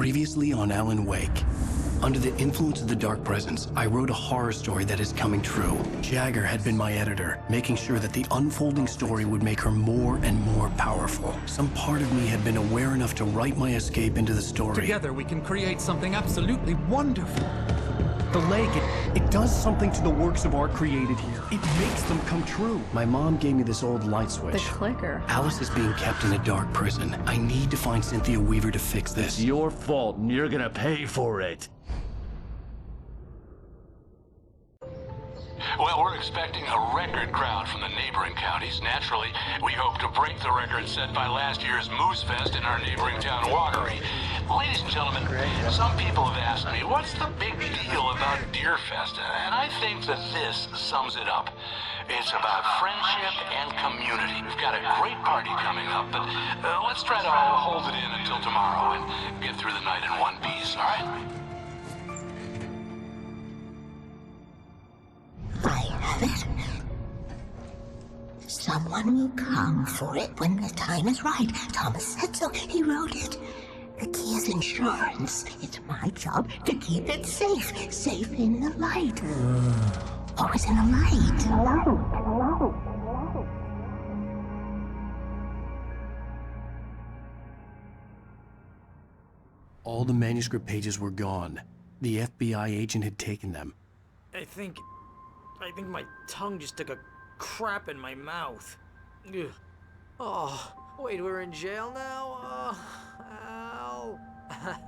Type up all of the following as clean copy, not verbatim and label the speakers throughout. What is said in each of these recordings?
Speaker 1: Previously on Alan Wake. Under the influence of the Dark Presence, I wrote a horror story that is coming true. Jagger had been my editor, making sure that the unfolding story would make her more and more powerful. Some part of me had been aware enough to write my escape into the story.
Speaker 2: Together we can create something absolutely wonderful.
Speaker 3: The lake, it does something to the works of art created here. It makes them come true.
Speaker 1: My mom gave me this old light switch.
Speaker 4: The clicker.
Speaker 1: Alice is being kept in a dark prison. I need to find Cynthia Weaver to fix this.
Speaker 5: It's your fault, and you're gonna pay for it.
Speaker 6: Well, we're expecting a record crowd from the neighboring counties. Naturally, we hope to break the record set by last year's Moose Fest in our neighboring town, Watery. Ladies and gentlemen, some people have asked me, what's the big deal about Deer Fest? And I think that this sums it up. It's about friendship and community. We've got a great party coming up, but let's try to hold it in until tomorrow and get through the night in one piece, all right?
Speaker 7: I have it. Someone will come for it when the time is right. Thomas said so. He wrote it. The key is insurance. It's my job to keep it safe. Safe in the light. Always in the light.
Speaker 1: All the manuscript pages were gone. The FBI agent had taken them.
Speaker 8: I think my tongue just took a crap in my mouth. Ugh. Oh, wait, we're in jail now? Al.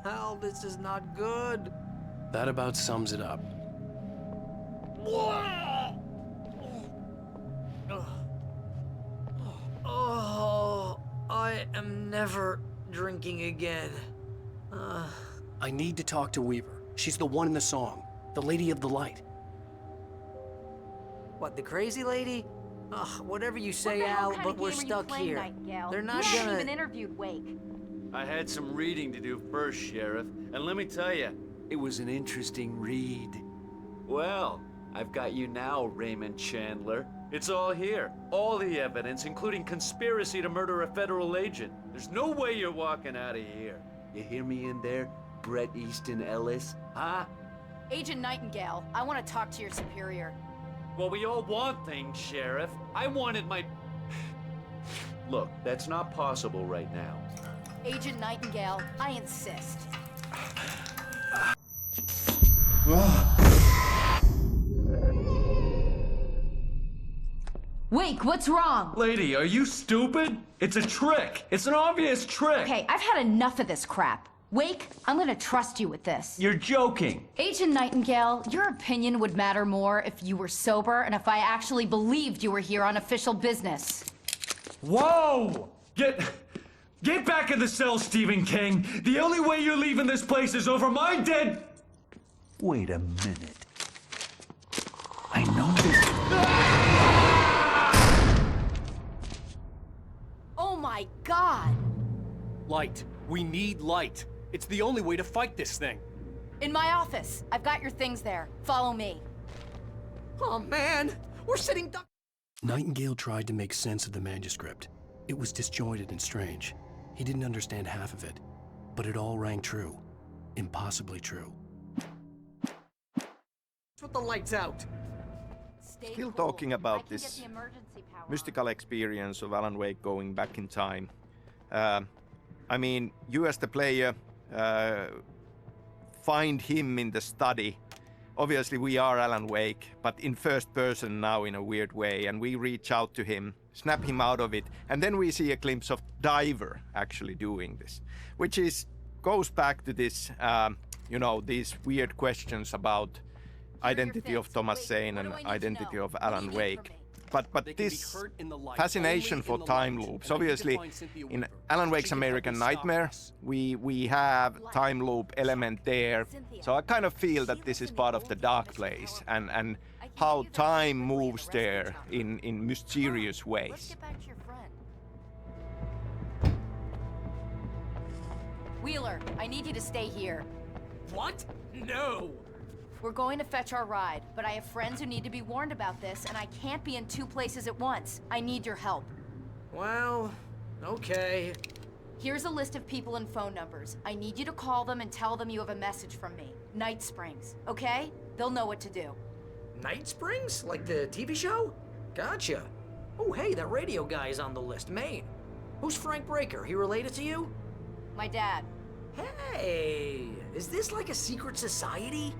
Speaker 8: Al, this is not good.
Speaker 1: That about sums it up.
Speaker 8: Oh, I am never drinking again.
Speaker 1: I need to talk to Weaver. She's the one in the song. The Lady of the Light.
Speaker 8: What, the crazy lady? Ugh, whatever you say, Al, but we're stuck here. They're not
Speaker 4: you
Speaker 8: gonna...
Speaker 4: haven't even interviewed Wake.
Speaker 5: I had some reading to do first, Sheriff, and let me tell you, it was an interesting read. Well, I've got you now, Raymond Chandler. It's all here. All the evidence, including conspiracy to murder a federal agent. There's no way you're walking out of here. You hear me in there, Bret Easton Ellis? Huh?
Speaker 4: Agent Nightingale, I want to talk to your superior.
Speaker 5: Well, we all want things, Sheriff. I wanted my... Look, that's not possible right now.
Speaker 4: Agent Nightingale, I insist. Wake, what's wrong?
Speaker 5: Lady, are you stupid? It's a trick. It's an obvious trick.
Speaker 4: Okay, I've had enough of this crap. Wake, I'm gonna trust you with this.
Speaker 5: You're joking.
Speaker 4: Agent Nightingale, your opinion would matter more if you were sober and if I actually believed you were here on official business.
Speaker 5: Whoa! Get back in the cell, Stephen King. The only way you're leaving this place is over my dead... Wait a minute. I know this...
Speaker 4: Oh my God!
Speaker 3: Light. We need light. It's the only way to fight this thing.
Speaker 4: In my office. I've got your things there. Follow me.
Speaker 8: Oh man, we're sitting duck.
Speaker 1: Nightingale tried to make sense of the manuscript. It was disjointed and strange. He didn't understand half of it, but it all rang true. Impossibly true.
Speaker 8: Put the lights out.
Speaker 9: Still talking about this mystical experience of Alan Wake going back in time. I mean, you as the player find him in the study. Obviously we are Alan Wake, but in first person now in a weird way, and we reach out to him, snap him out of it, and then we see a glimpse of Diver actually doing this, which goes back to this, you know, these weird questions about identity of Thomas Zane and identity of Alan Wake. But this fascination for time loops, obviously in Alan Wake's American Nightmare, we have time loop element there. So I kind of feel that this is part of the dark place and how time moves there in mysterious ways.
Speaker 4: Wheeler, I need you to stay here.
Speaker 8: What? No!
Speaker 4: We're going to fetch our ride, but I have friends who need to be warned about this, and I can't be in two places at once. I need your help.
Speaker 8: Well, okay.
Speaker 4: Here's a list of people and phone numbers. I need you to call them and tell them you have a message from me. Night Springs, okay? They'll know what to do.
Speaker 8: Night Springs? Like the TV show? Gotcha. Oh, hey, that radio guy is on the list, Maine. Who's Frank Breaker? He related to you?
Speaker 4: My dad.
Speaker 8: Hey, is this like a secret society?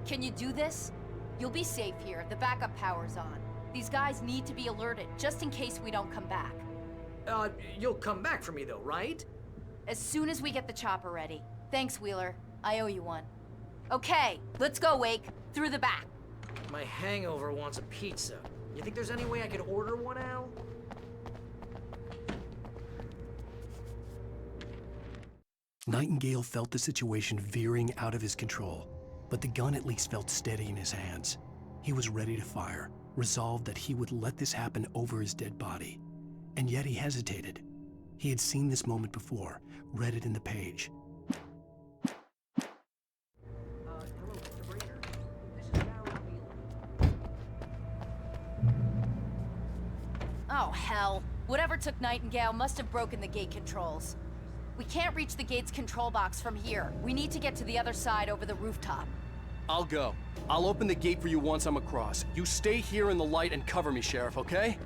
Speaker 4: Can you do this? You'll be safe here. The backup power's on. These guys need to be alerted, just in case we don't come back.
Speaker 8: You'll come back for me though, right?
Speaker 4: As soon as we get the chopper ready. Thanks, Wheeler. I owe you one. Okay, let's go, Wake. Through the back.
Speaker 8: My hangover wants a pizza. You think there's any way I could order one, Al?
Speaker 1: Nightingale felt the situation veering out of his control, but the gun at least felt steady in his hands. He was ready to fire, resolved that he would let this happen over his dead body. And yet he hesitated. He had seen this moment before, read it in the page.
Speaker 8: Hello, Mr. Breaker. This is Barry Wheeler.
Speaker 4: Oh, hell. Whatever took Nightingale must have broken the gate controls. We can't reach the gate's control box from here. We need to get to the other side over the rooftop.
Speaker 3: I'll go. I'll open the gate for you once I'm across. You stay here in the light and cover me, Sheriff, okay?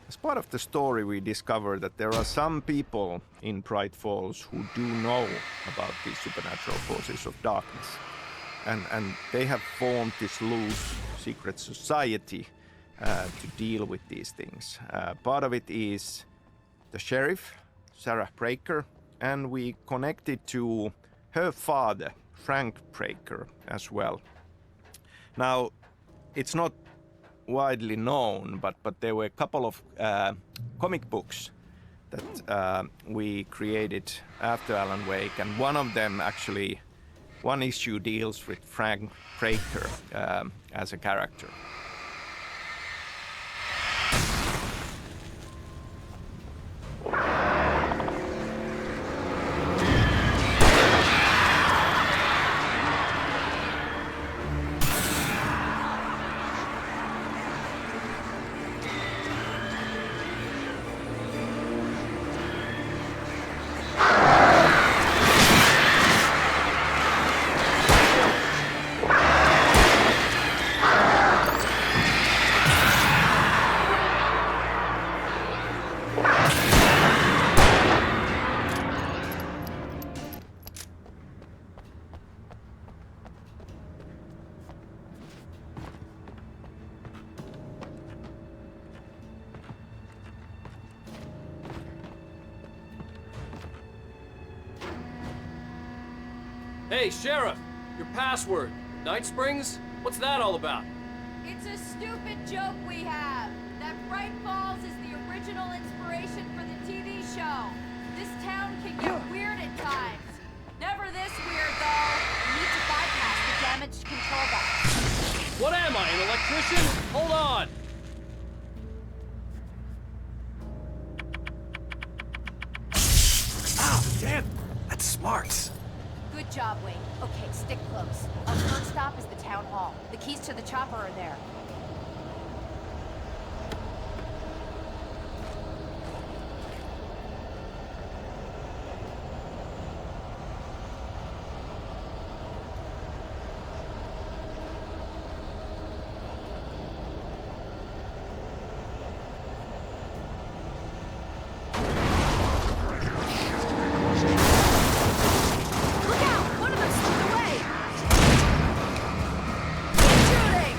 Speaker 9: As part of the story, we discover that there are some people in Bright Falls who do know about these supernatural forces of darkness. And they have formed this loose secret society to deal with these things. Part of it is the sheriff, Sarah Breaker, and we connected to her father, Frank Breaker, as well. Now, it's not widely known, but there were a couple of comic books that we created after Alan Wake, and one of them actually, one issue deals with Frank Breaker as a character.
Speaker 3: Hey, Sheriff! Your password. Night Springs? What's that all about?
Speaker 4: It's a stupid joke we have. That Bright Falls is the original inspiration for the TV show. This town can get weird at times. Never this weird, though. We need to bypass the damaged control box.
Speaker 3: What am I, an electrician? Hold on!
Speaker 1: Ah, damn! That's smart.
Speaker 4: Good job, Wayne. Okay, stick close. Our first stop is the town hall. The keys to the chopper are there. Look out! One of them slipped away! Keep shooting!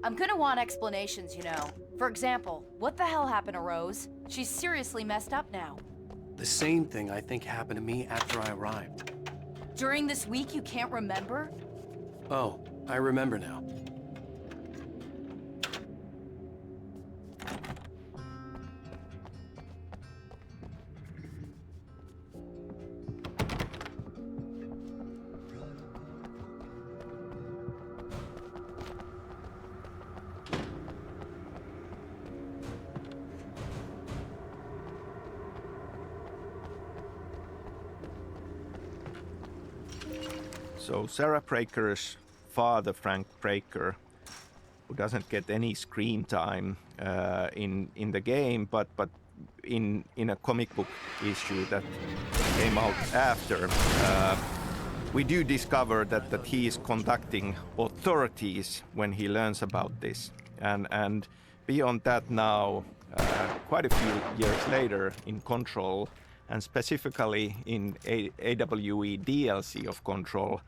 Speaker 4: I'm gonna want explanations, you know. For example, what the hell happened to Rose? She's seriously messed up now.
Speaker 1: The same thing I think happened to me after I arrived.
Speaker 4: During this week, you can't remember?
Speaker 1: Oh, I remember now.
Speaker 9: So Sarah Breaker's father, Frank Breaker, who doesn't get any screen time in the game, but in a comic book issue that came out after, we do discover that he is conducting authorities when he learns about this, and beyond that now, quite a few years later in Control, and specifically in AWE DLC of Control,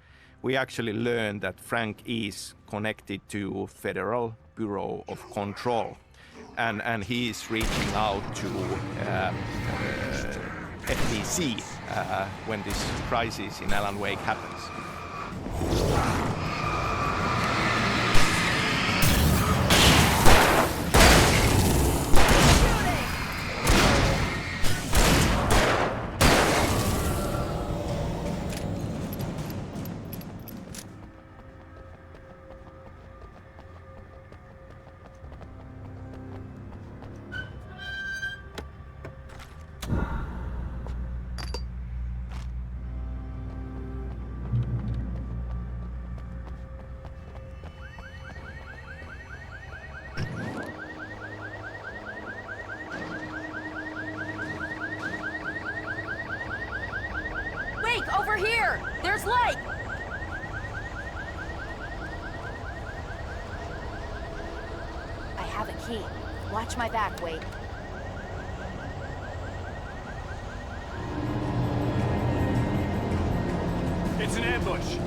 Speaker 9: we actually learn that Frank is connected to Federal Bureau of Control, and he is reaching out to FBC when this crisis in Alan Wake happens.
Speaker 4: Over here! There's light! I have a key. Watch my back, Wade.
Speaker 3: It's an ambush.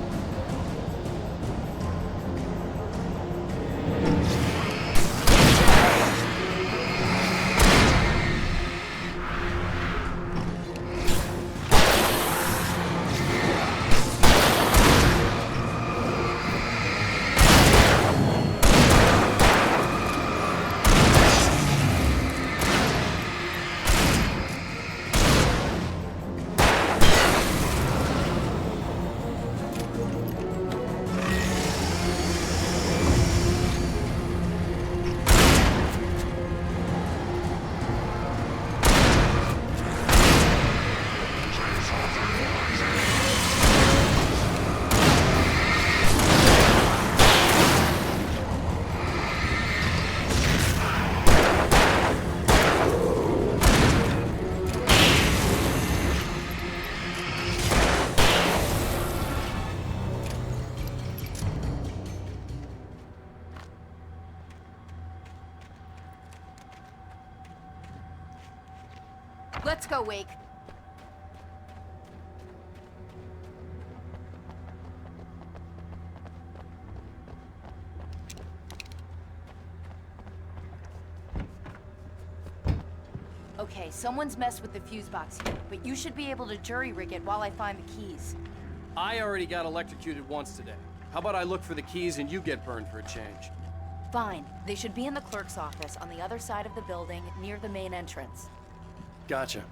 Speaker 4: Let's go, Wake. Okay, someone's messed with the fuse box here, but you should be able to jury-rig it while I find the keys.
Speaker 10: I already got electrocuted once today. How about I look for the keys and you get burned for a change?
Speaker 4: Fine. They should be in the clerk's office on the other side of the building, near the main entrance.
Speaker 1: Gotcha.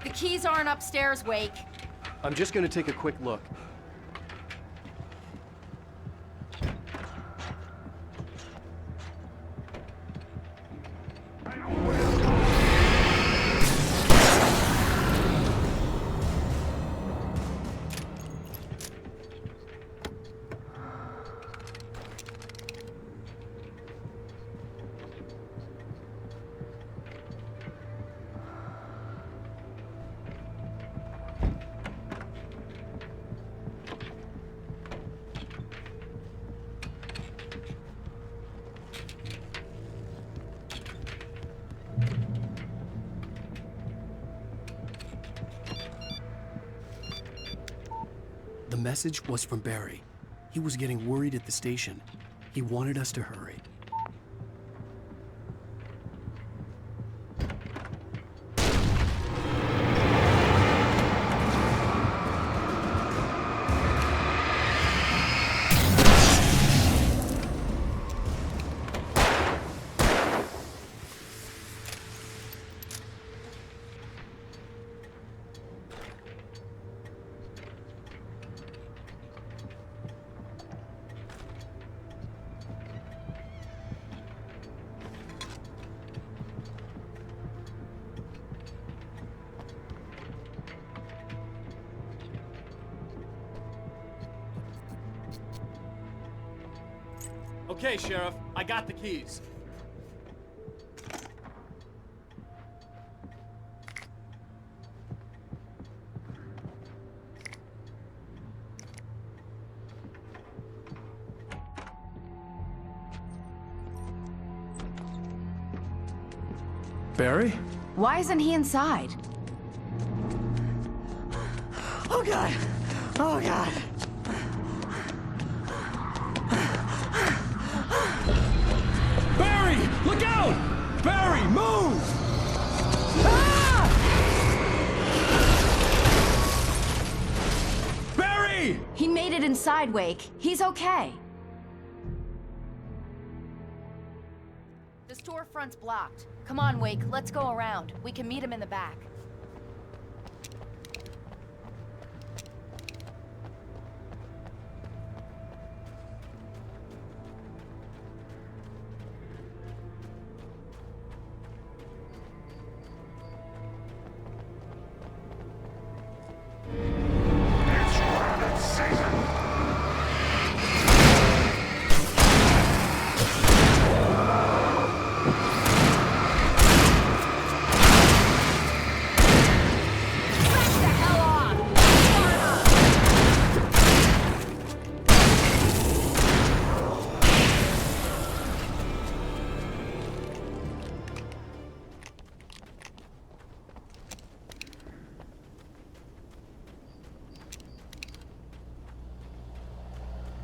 Speaker 4: The keys aren't upstairs, Wake.
Speaker 1: I'm just gonna take a quick look. The message was from Barry. He was getting worried at the station. He wanted us to hurry.
Speaker 10: Okay, Sheriff, I got the keys.
Speaker 3: Barry?
Speaker 4: Why isn't he inside?
Speaker 8: Oh God! Oh God!
Speaker 3: Barry! Look out! Barry, move! Barry!
Speaker 4: He made it inside, Wake. He's okay. The storefront's blocked. Come on, Wake. Let's go around. We can meet him in the back.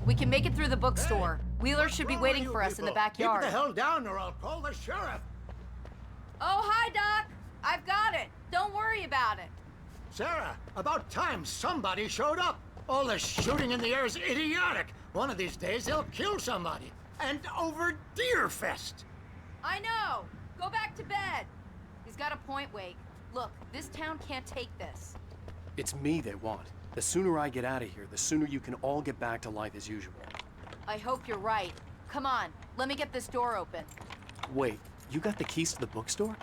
Speaker 4: We can make it through the bookstore. Wheeler should be waiting for us in the backyard.
Speaker 11: Keep the hell down or I'll call the sheriff.
Speaker 4: Oh, hi, Doc. I've got it. Don't worry about it.
Speaker 11: Sarah, about time somebody showed up. All this shooting in the air is idiotic. One of these days they'll kill somebody. And over Deerfest.
Speaker 4: I know. Go back to bed. He's got a point, Wake. Look, this town can't take this.
Speaker 10: It's me they want. The sooner I get out of here, the sooner you can all get back to life as usual.
Speaker 4: I hope you're right. Come on, let me get this door open.
Speaker 10: Wait, you got the keys to the bookstore?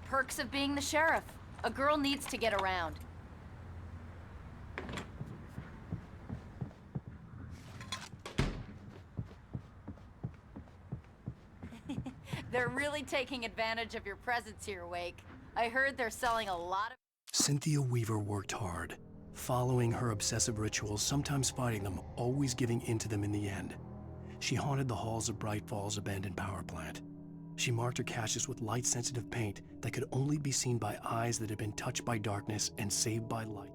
Speaker 4: Perks of being the sheriff. A girl needs to get around. They're really taking advantage of your presence here, Wake. I heard they're selling a lot of...
Speaker 1: Cynthia Weaver worked hard, following her obsessive rituals, sometimes fighting them, always giving in to them in the end. She haunted the halls of Bright Falls' abandoned power plant. She marked her caches with light-sensitive paint that could only be seen by eyes that had been touched by darkness and saved by light.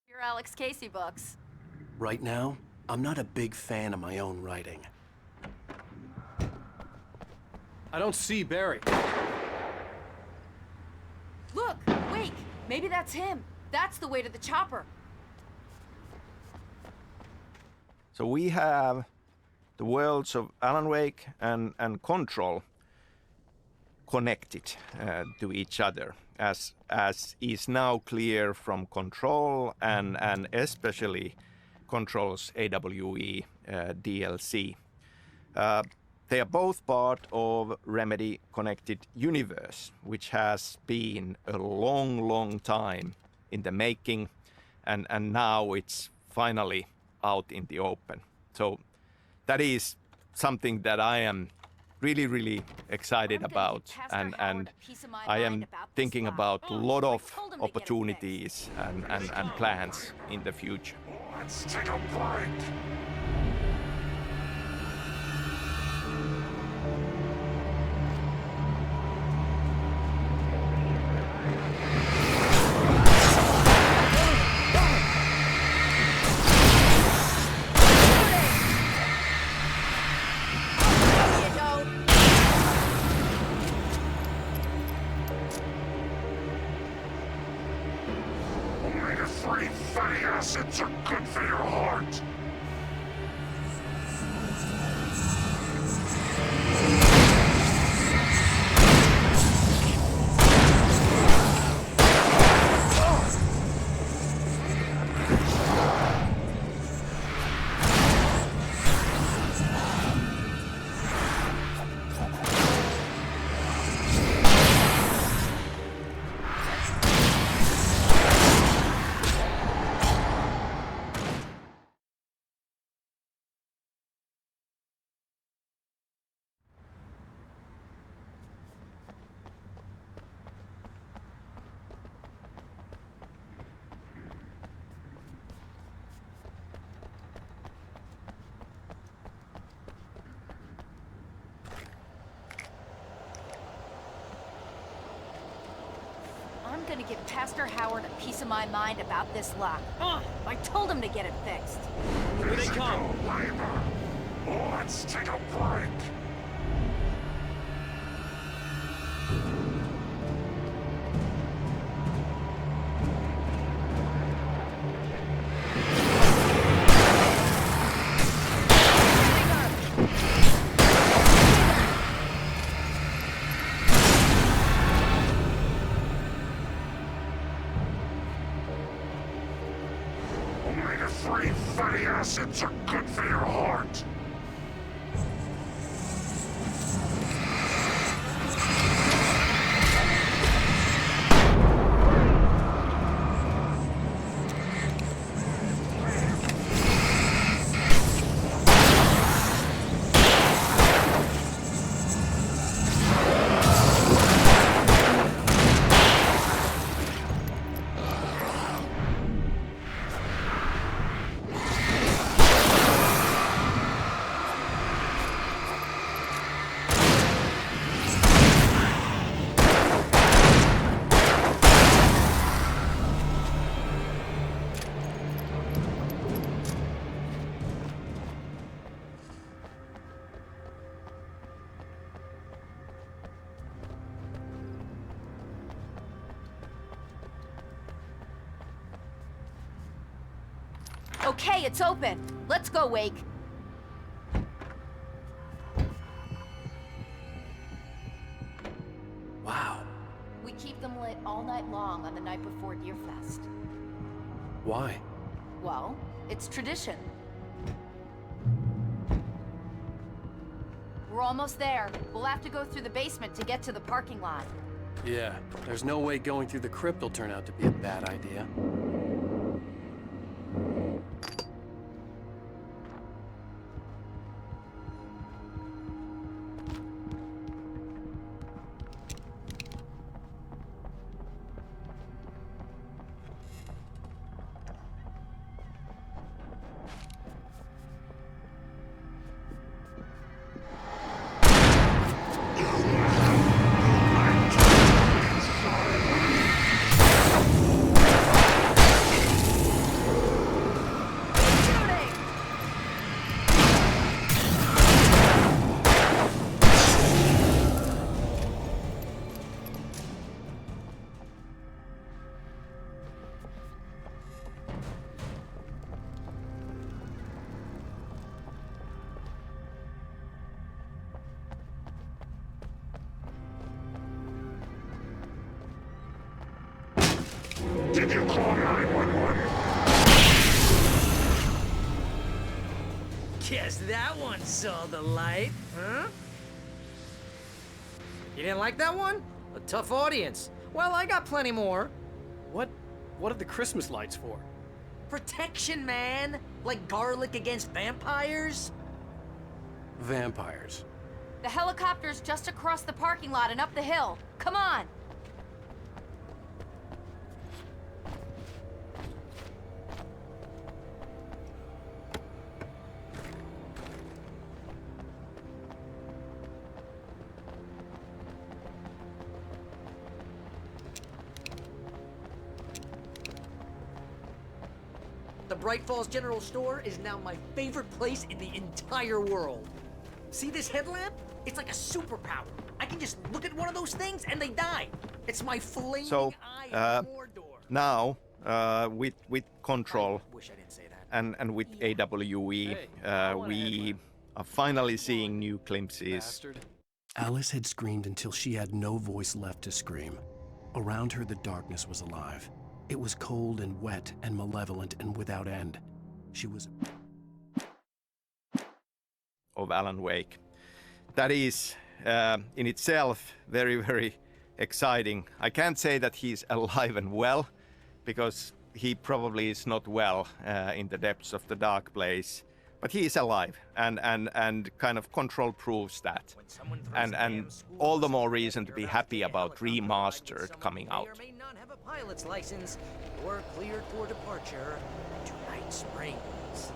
Speaker 4: Your Alex Casey books.
Speaker 1: Right now, I'm not a big fan of my own writing.
Speaker 10: I don't see Barry.
Speaker 4: Look, Wake, maybe that's him. That's the way to the chopper.
Speaker 9: So we have the worlds of Alan Wake and Control connected to each other, as is now clear from Control and especially Control's AWE DLC. They are both part of Remedy Connected Universe, which has been a long time in the making, and now it's finally out in the open. So that is something that I am really excited about, and I am thinking about a lot of opportunities and plans in the future.
Speaker 6: Let's take a break.
Speaker 12: Omega-3 fatty acids are good for your heart.
Speaker 4: I'm gonna give Pastor Howard a piece of my mind about this lock. I told him to get it fixed.
Speaker 10: Here they come.
Speaker 12: Labor. Let's take a break. Omega-3 fatty acids are good for your heart.
Speaker 4: Okay, it's open. Let's go, Wake.
Speaker 10: Wow.
Speaker 4: We keep them lit all night long on the night before Deerfest.
Speaker 10: Why?
Speaker 4: Well, it's tradition. We're almost there. We'll have to go through the basement to get to the parking lot.
Speaker 10: Yeah, there's no way going through the crypt will turn out to be a bad idea.
Speaker 12: Did you call 911?
Speaker 8: Guess that one saw the light, huh? You didn't like that one? A tough audience. Well, I got plenty more.
Speaker 10: What are the Christmas lights for?
Speaker 8: Protection, man. Like garlic against vampires.
Speaker 10: Vampires.
Speaker 4: The helicopter's just across the parking lot and up the hill. Come on!
Speaker 8: The Bright Falls General Store is now my favorite place in the entire world. See this headlamp? It's like a superpower. I can just look at one of those things and they die. It's my flaming eye of Mordor.
Speaker 9: Now with control
Speaker 8: Wish I didn't say that.
Speaker 9: and with AWE, we are finally seeing new glimpses.
Speaker 10: Bastard.
Speaker 1: Alice had screamed until she had no voice left to scream. Around her, the darkness was alive. It was cold and wet and malevolent and without end. She was
Speaker 9: Of Alan Wake. That is, in itself, very, very exciting. I can't say that he's alive and well, because he probably is not well in the depths of the dark place. But he is alive, and kind of Control proves that. And all the more reason to be happy about Remastered coming out.
Speaker 8: May or may not have a pilot's license. You're cleared for departure to Night Springs.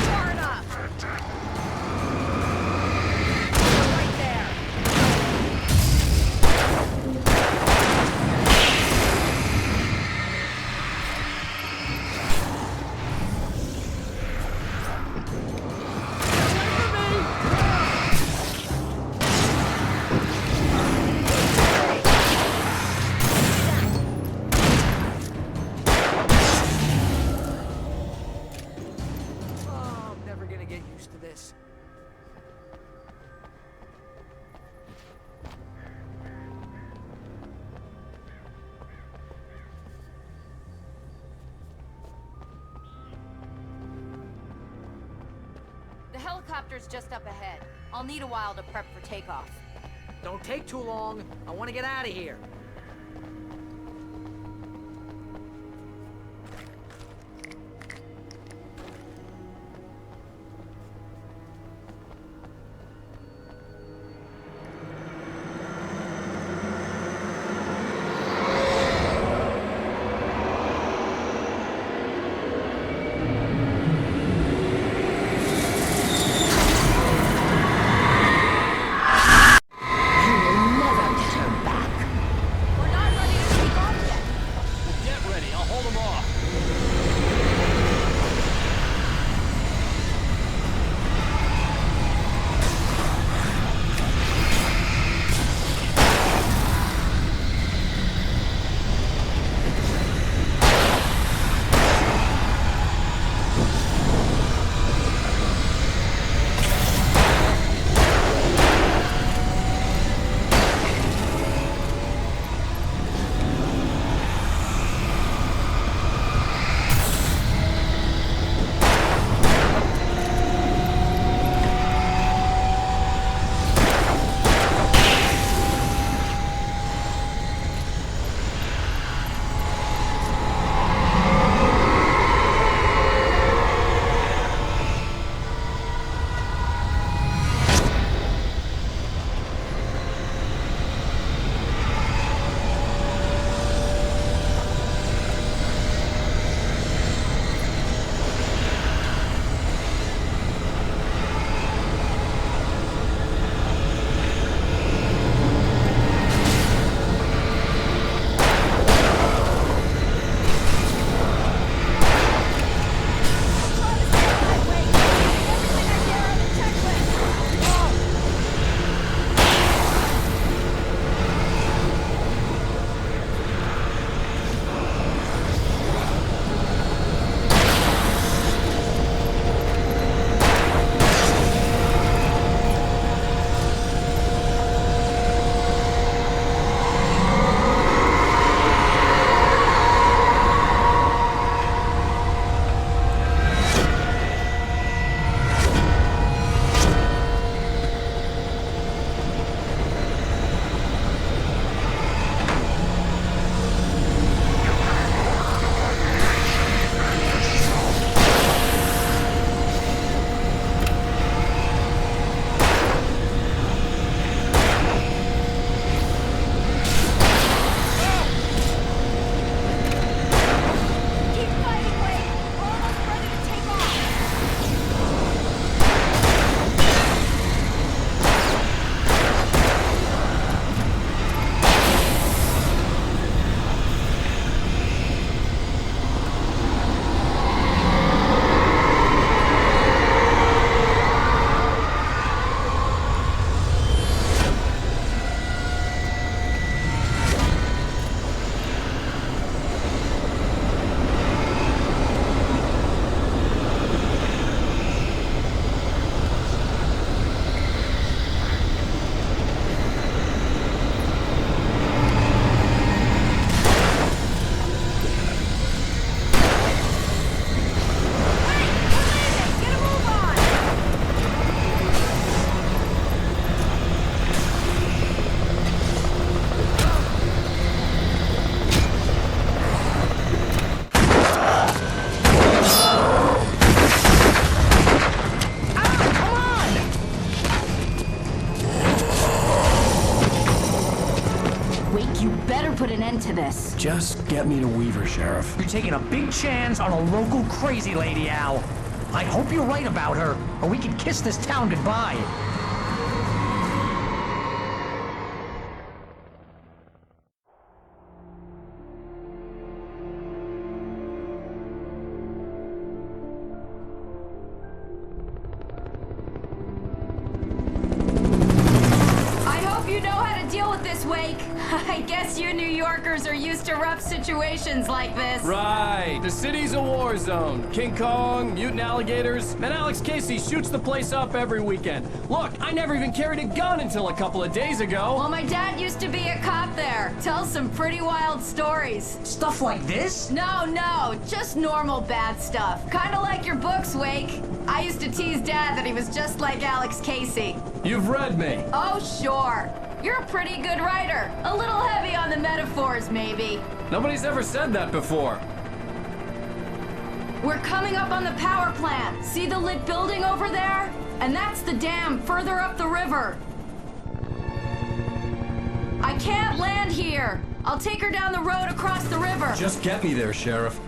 Speaker 4: Far enough! Right there!
Speaker 8: Oh, I'm never gonna get used to this.
Speaker 4: The helicopter's just up ahead. I'll need a while to prep for takeoff.
Speaker 8: Don't take too long. I want to get out of here.
Speaker 7: You will never get her back.
Speaker 4: You better put an end to this.
Speaker 1: Just get me to Weaver, Sheriff.
Speaker 3: You're taking a big chance on a local crazy lady, Al. I hope you're right about her, or we can kiss this town goodbye.
Speaker 4: I guess you New Yorkers are used to rough situations like this.
Speaker 10: Right. The city's a war zone. King Kong, mutant alligators, and Alex Casey shoots the place up every weekend. Look, I never even carried a gun until a couple of days ago.
Speaker 4: Well, my dad used to be a cop there. Tells some pretty wild stories.
Speaker 3: Stuff like this?
Speaker 4: No, just normal bad stuff. Kinda like your books, Wake. I used to tease Dad that he was just like Alex Casey.
Speaker 10: You've read me.
Speaker 4: Oh, sure. You're a pretty good writer. A little heavy on the metaphors, maybe.
Speaker 10: Nobody's ever said that before.
Speaker 4: We're coming up on the power plant. See the lit building over there? And that's the dam further up the river. I can't land here. I'll take her down the road across the river.
Speaker 10: Just get me there, Sheriff.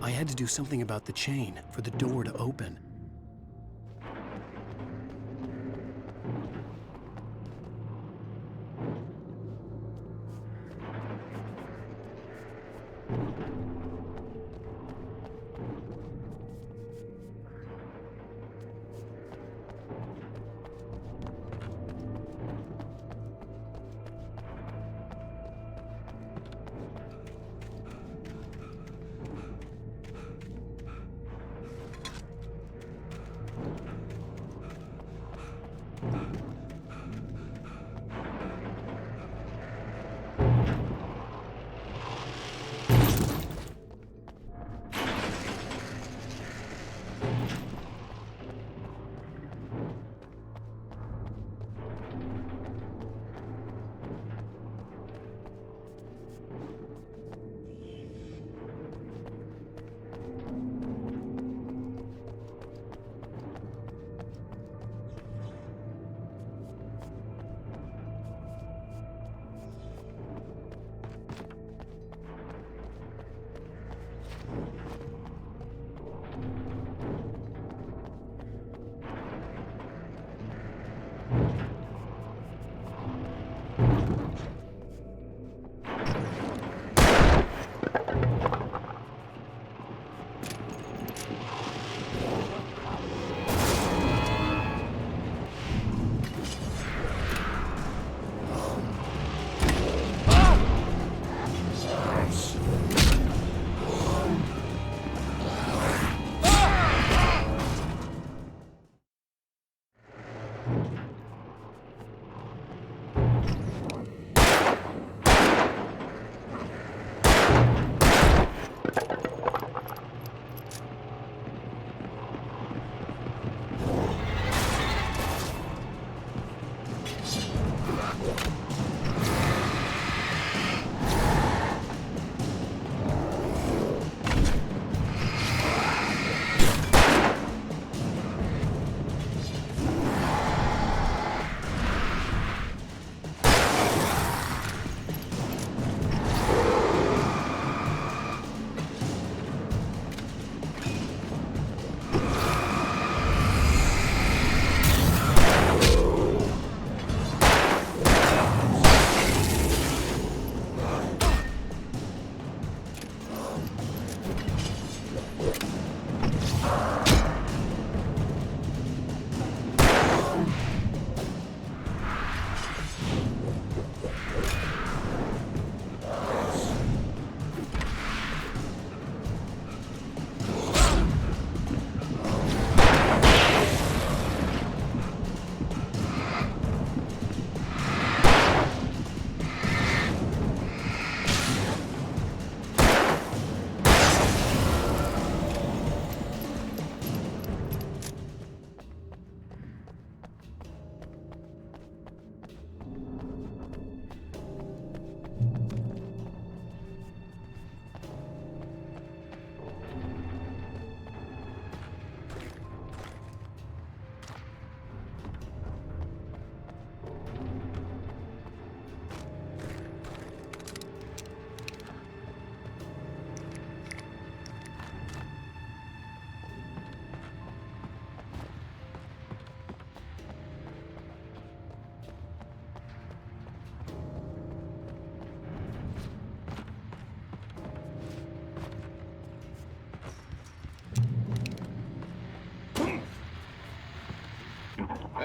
Speaker 1: I had to do something about the chain for the door to open.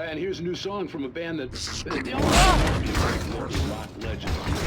Speaker 13: And here's a new song from a band that... rock legends.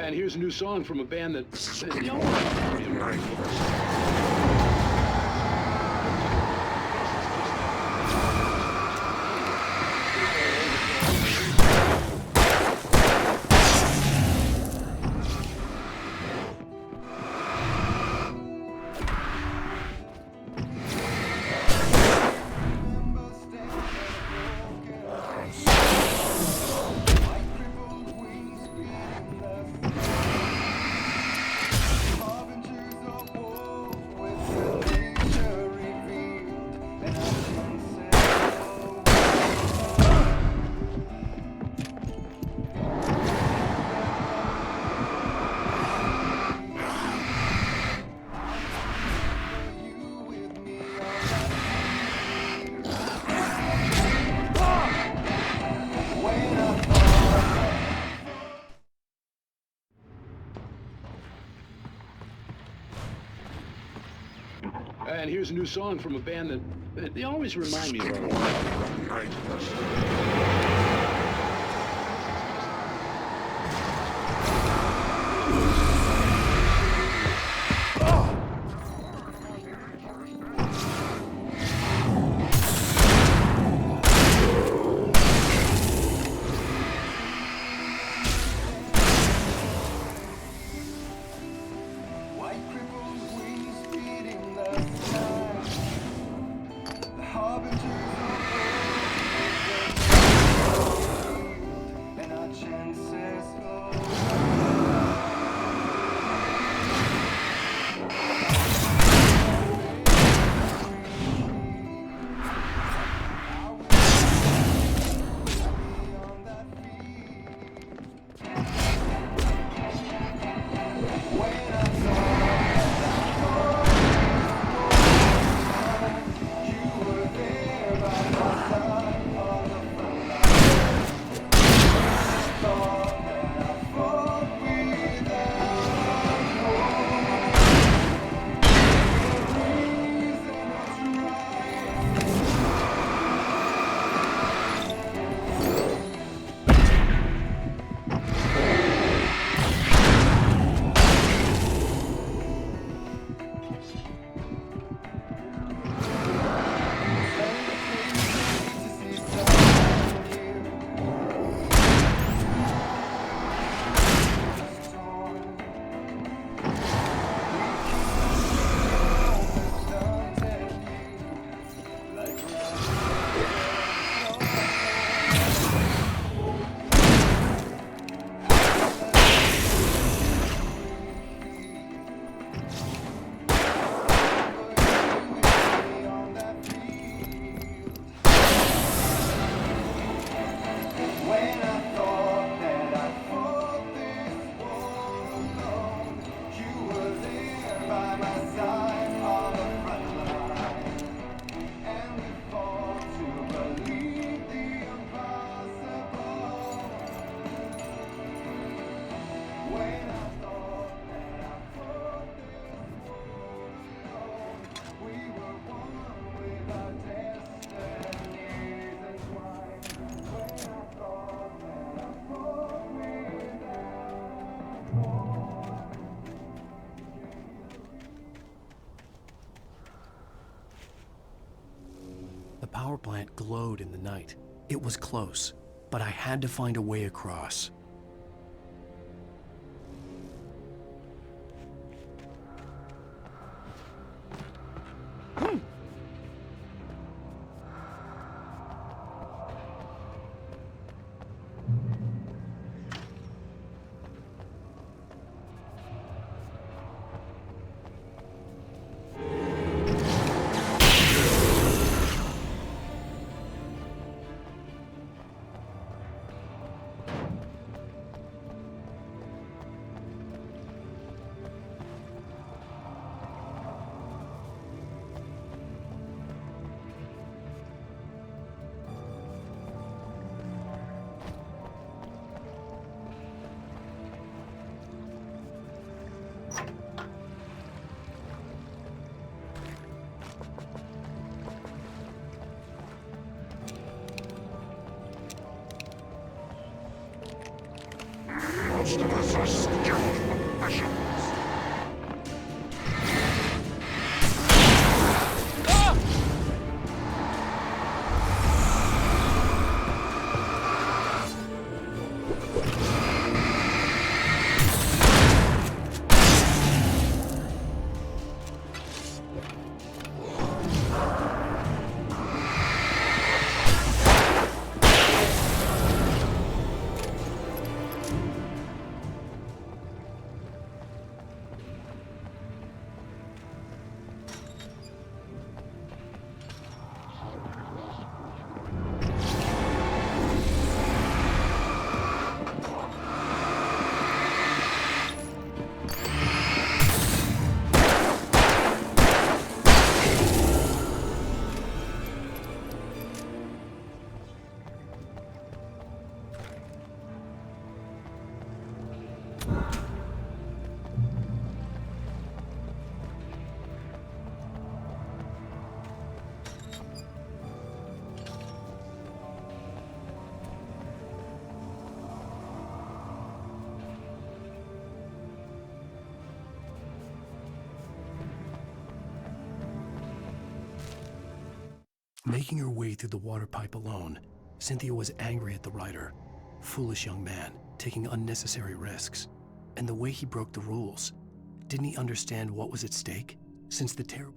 Speaker 13: And here's a new song from a band that... And here's a new song from a band that they always remind me of.
Speaker 1: power plant glowed in the night. It was close, but I had to find a way across.
Speaker 12: Most of us are skilled professionals.
Speaker 1: Making her way through the water pipe alone, Cynthia was angry at the writer. Foolish young man, taking unnecessary risks. And the way he broke the rules. Didn't he understand what was at stake? Since the terrible...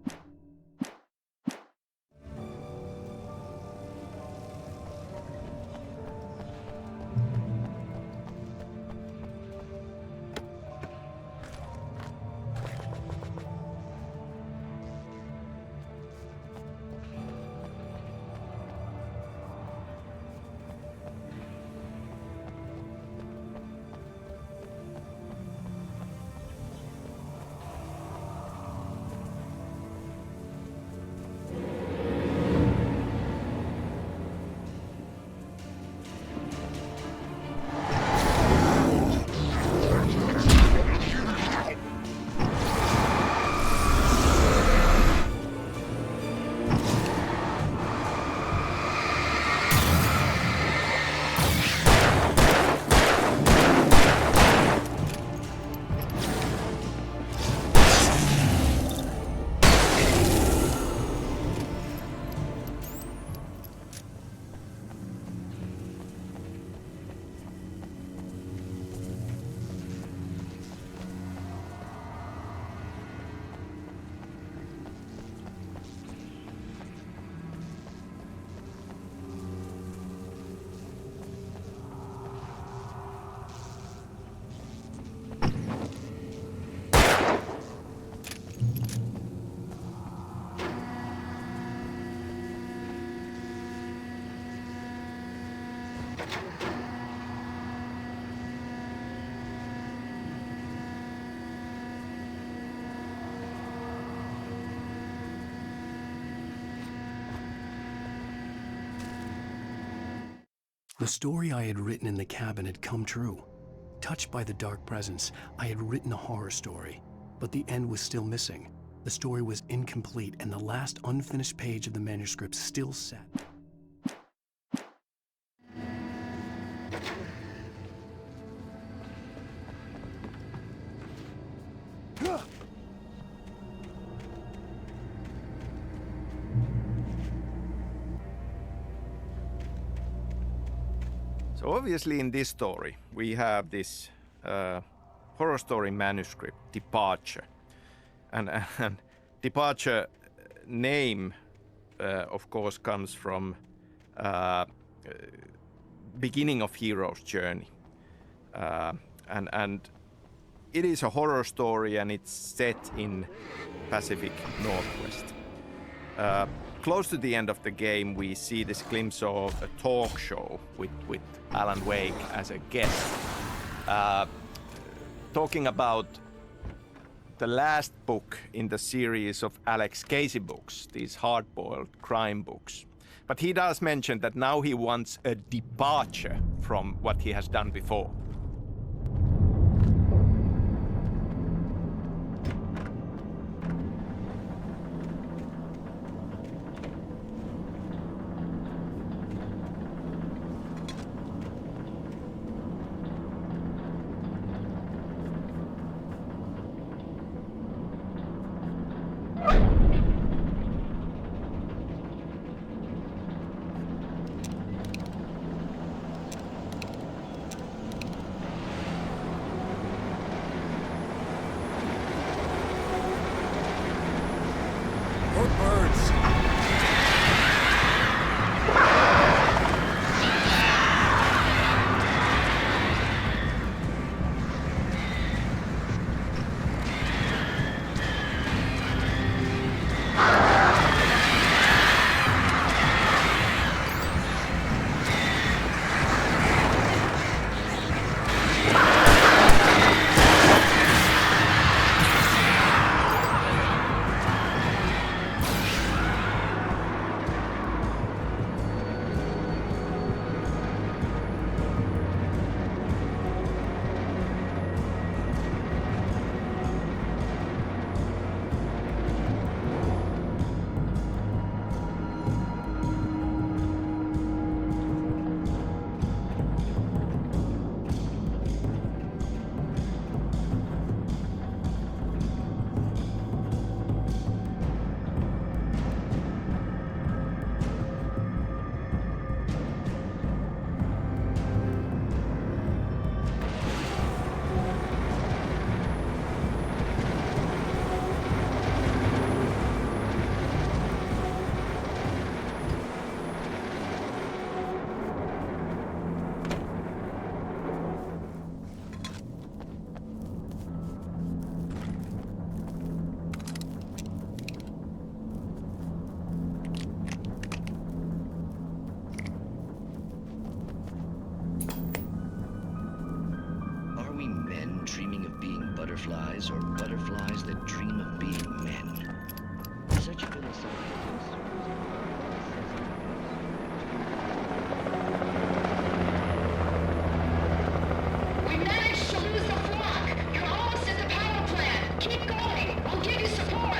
Speaker 1: The story I had written in the cabin had come true. Touched by the dark presence, I had written a horror story, but the end was still missing. The story was incomplete, and the last unfinished page of the manuscript still sat.
Speaker 9: So obviously in this story we have this horror story manuscript, Departure. And Departure name, of course, comes from beginning of hero's journey. And it is a horror story and it's set in Pacific Northwest. Close to the end of the game, we see this glimpse of a talk show with Alan Wake as a guest, talking about the last book in the series of Alex Casey books, these hard-boiled crime books. But he does mention that now he wants a departure from what he has done before.
Speaker 14: butterflies or butterflies that dream of being men. Such philosophical
Speaker 15: We managed to lose the flock. You're almost at the power plant. Keep going. We'll give you support.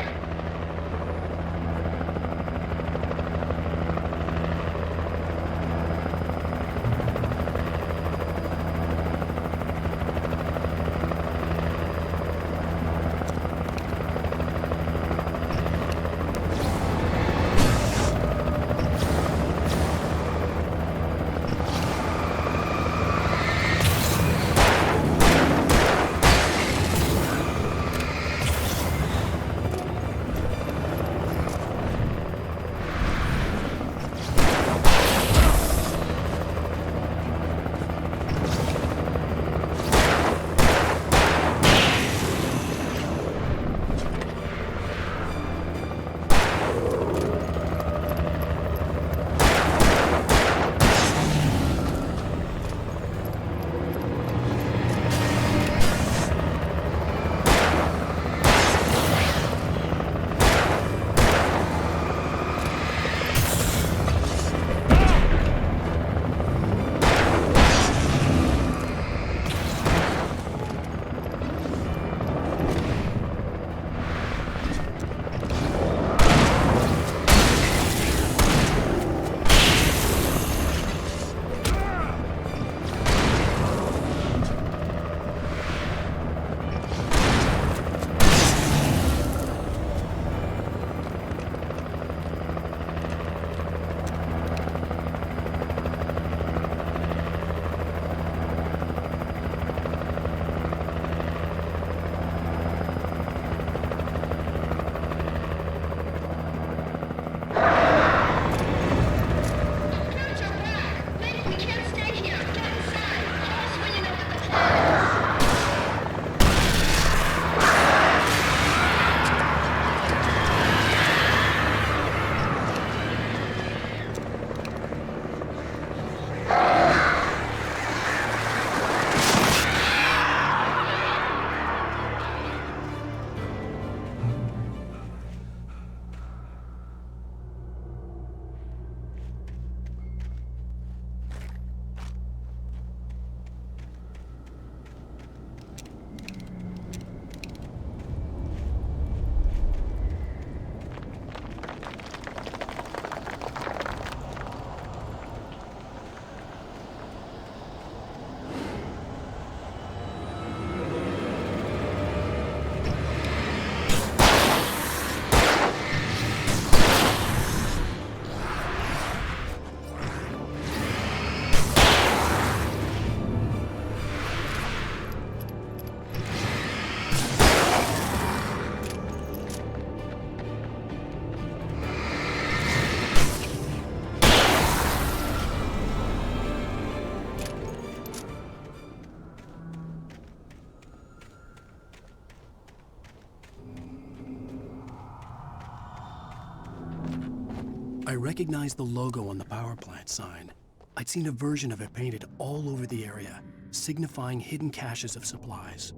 Speaker 1: I recognized the logo on the power plant sign. I'd seen a version of it painted all over the area, signifying hidden caches of supplies.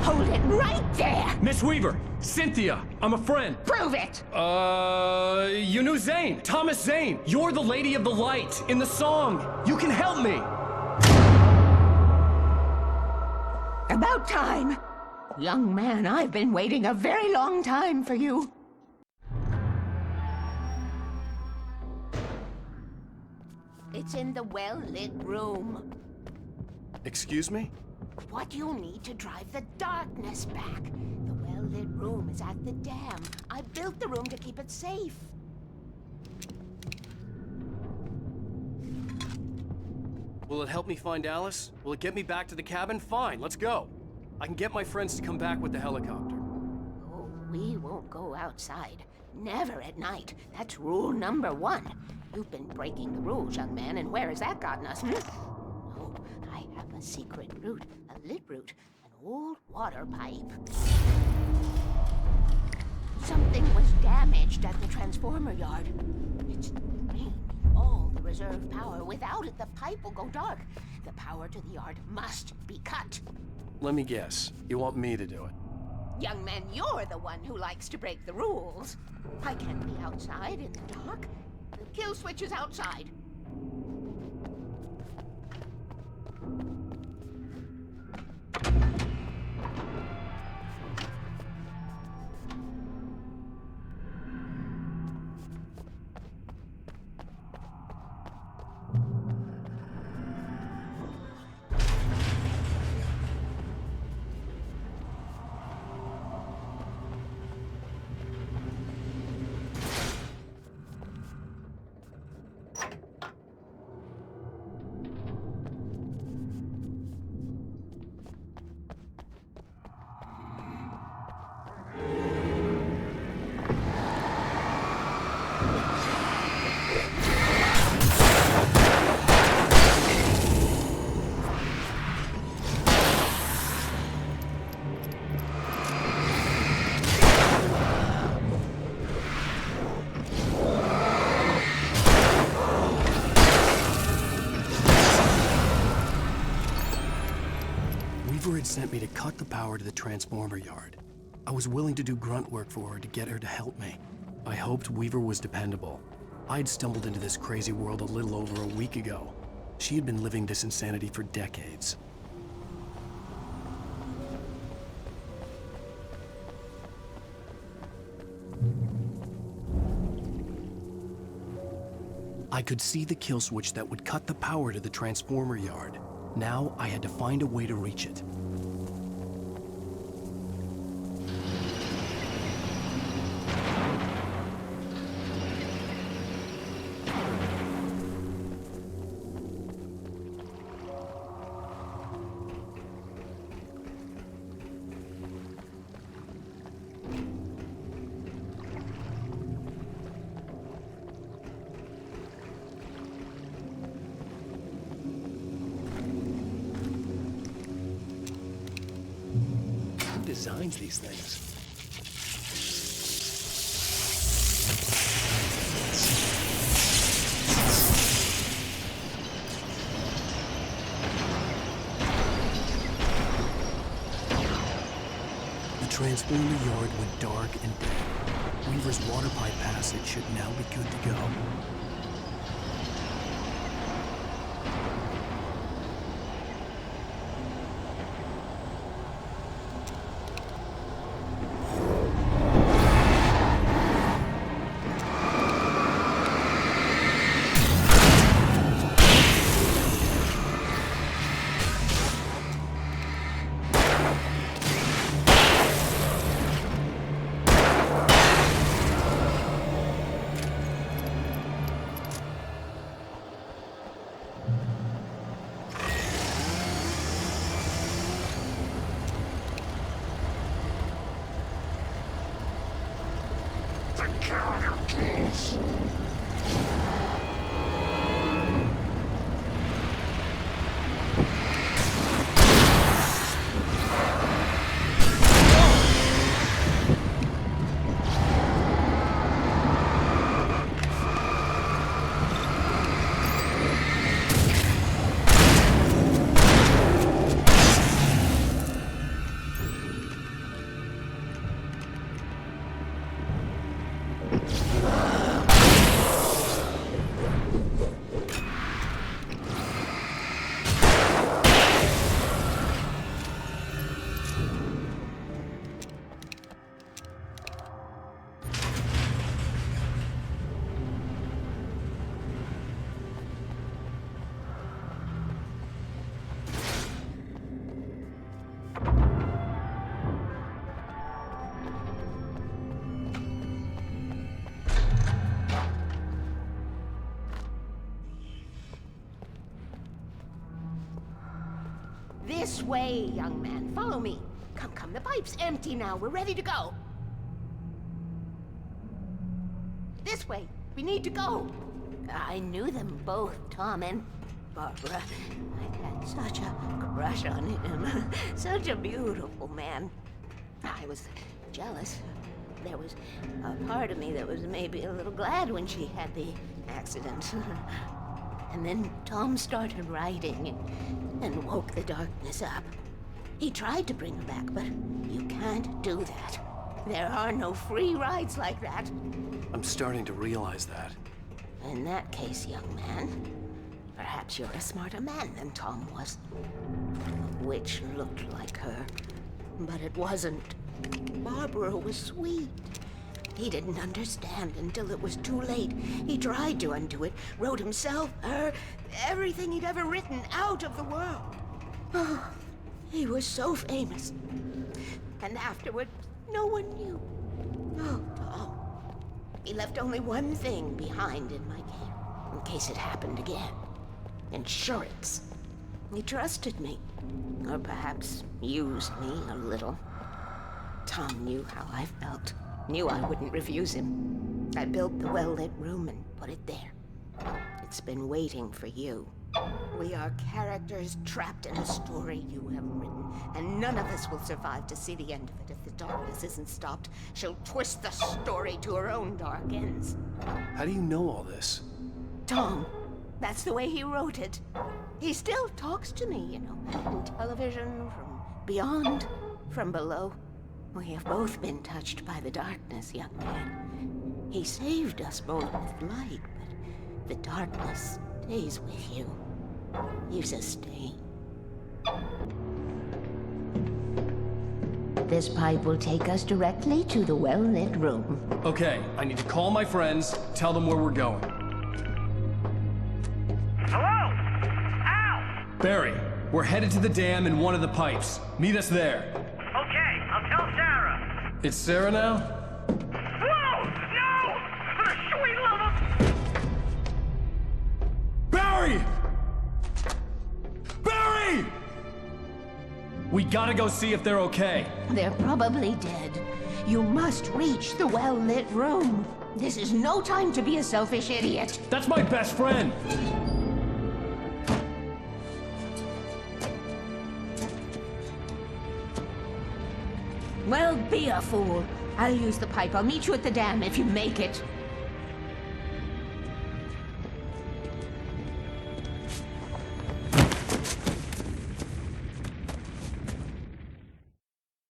Speaker 7: Hold it right there!
Speaker 10: Miss Weaver, Cynthia, I'm a friend.
Speaker 7: Prove it!
Speaker 10: You knew Zane, Thomas Zane. You're the Lady of the Light in the song. You can help me.
Speaker 7: About time! Young man, I've been waiting a very long time for you. It's in the well-lit room.
Speaker 1: Excuse me?
Speaker 7: What you'll need to drive the darkness back. The well-lit room is at the dam. I built the room to keep it safe.
Speaker 10: Will it help me find Alice? Will it get me back to the cabin? Fine, let's go. I can get my friends to come back with the helicopter.
Speaker 7: Oh, we won't go outside. Never at night. That's rule number 1. You've been breaking the rules, young man, and where has that gotten us? Oh, I have a secret route, a lit route, an old water pipe. Something was damaged at the transformer yard. It's draining all the reserve power. Without it, the pipe will go dark. The power to the yard must be cut.
Speaker 1: Let me guess. You want me to do it?
Speaker 7: Young man, you're the one who likes to break the rules. I can't be outside in the dark. The kill switch is outside.
Speaker 1: Weaver had sent me to cut the power to the transformer yard. I was willing to do grunt work for her to get her to help me. I hoped Weaver was dependable. I'd stumbled into this crazy world a little over a week ago. She had been living this insanity for decades. I could see the kill switch that would cut the power to the transformer yard. Now I had to find a way to reach it. Designs these things. The transformer yard went dark and dead. Weaver's water pipe passage should now be good to go.
Speaker 12: Take care of your tools.
Speaker 7: This way, young man. Follow me. Come, come. The pipe's empty now. We're ready to go. This way. We need to go. I knew them both, Tom and Barbara. I had such a crush on him. Such a beautiful man. I was jealous. There was a part of me that was maybe a little glad when she had the accident. And then Tom started writing and woke the darkness up. He tried to bring her back, but you can't do that. There are no free rides like that.
Speaker 1: I'm starting to realize that.
Speaker 7: In that case, young man, perhaps you're a smarter man than Tom was. The witch looked like her, but it wasn't. Barbara was sweet. He didn't understand until it was too late. He tried to undo it, wrote himself, her, everything he'd ever written out of the world. Oh, he was so famous. And afterward, no one knew. Oh, Tom. He left only one thing behind in my care, in case it happened again. Insurance. He trusted me. Or perhaps used me a little. Tom knew how I felt. Knew I wouldn't refuse him. I built the well-lit room and put it there. It's been waiting for you. We are characters trapped in a story you have written, and none of us will survive to see the end of it if the darkness isn't stopped. She'll twist the story to her own dark ends.
Speaker 1: How do you know all this?
Speaker 7: Tom, that's the way he wrote it. He still talks to me, you know, in television, from beyond, from below. We have both been touched by the darkness, young man. He saved us both with light, but the darkness stays with you. You sustain. This pipe will take us directly to the well-lit room.
Speaker 10: Okay, I need to call my friends, tell them where we're going.
Speaker 3: Hello? Al!
Speaker 10: Barry, we're headed to the dam in one of the pipes. Meet us there.
Speaker 3: Okay, I'll tell Sarah.
Speaker 10: It's Sarah now?
Speaker 3: Whoa! No! For the sweet love of...
Speaker 10: Barry! Barry! We gotta go see if they're okay.
Speaker 7: They're probably dead. You must reach the well-lit room. This is no time to be a selfish idiot.
Speaker 10: That's my best friend!
Speaker 7: Well, be a fool. I'll use the pipe. I'll meet you at the dam if you make it.